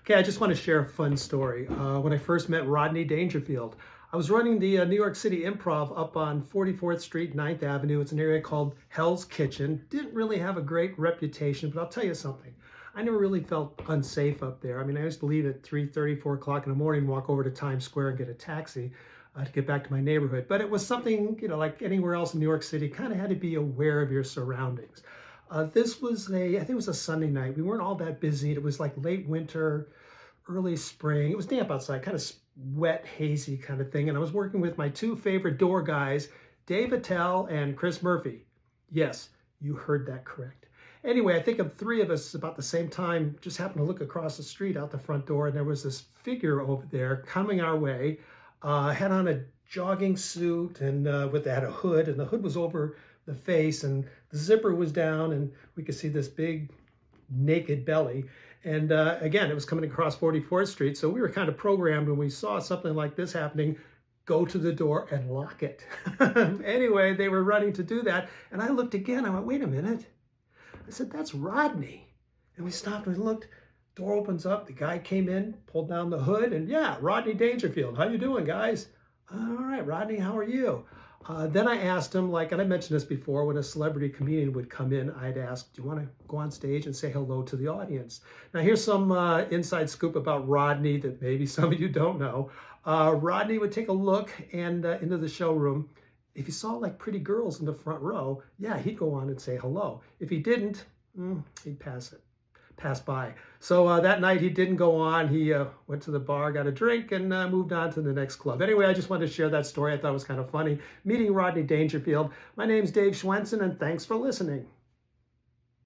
Okay, I just want to share a fun story. When I first met Rodney Dangerfield, I was running the New York City Improv up on 44th Street, 9th Avenue. It's an area called Hell's Kitchen. Didn't really have a great reputation, but I'll tell you something. I never really felt unsafe up there. I mean, I used to leave at 3:30, 4 o'clock in the morning, walk over to Times Square and get a taxi to get back to my neighborhood. But it was something, like anywhere else in New York City, kind of had to be aware of your surroundings. This was I think it was a Sunday night. We weren't all that busy. It was like late winter, early spring. It was damp outside, kind of wet, hazy kind of thing. And I was working with my two favorite door guys, Dave Attell and Chris Murphy. Yes, you heard that correct. Anyway, I think of three of us about the same time, just happened to look across the street out the front door, and there was this figure over there coming our way, had on a jogging suit and had a hood, and the hood was over the face, and the zipper was down, and we could see this big naked belly. And again, it was coming across 44th Street, so we were kind of programmed when we saw something like this happening, go to the door and lock it. Anyway, they were running to do that, and I looked again. I went, wait a minute. I said, that's Rodney. And we stopped and we looked. Door opens up. The guy came in, pulled down the hood, and yeah, Rodney Dangerfield. How you doing, guys? All right, Rodney, how are you? Then I asked him, and I mentioned this before, when a celebrity comedian would come in, I'd ask, do you want to go on stage and say hello to the audience? Now, here's some inside scoop about Rodney that maybe some of you don't know. Rodney would take a look and into the showroom. If he saw pretty girls in the front row, yeah, he'd go on and say hello. If he didn't, he'd pass by. So that night he didn't go on. He went to the bar, got a drink, and moved on to the next club. Anyway, I just wanted to share that story. I thought it was kind of funny. Meeting Rodney Dangerfield. My name's Dave Schwensen, and thanks for listening.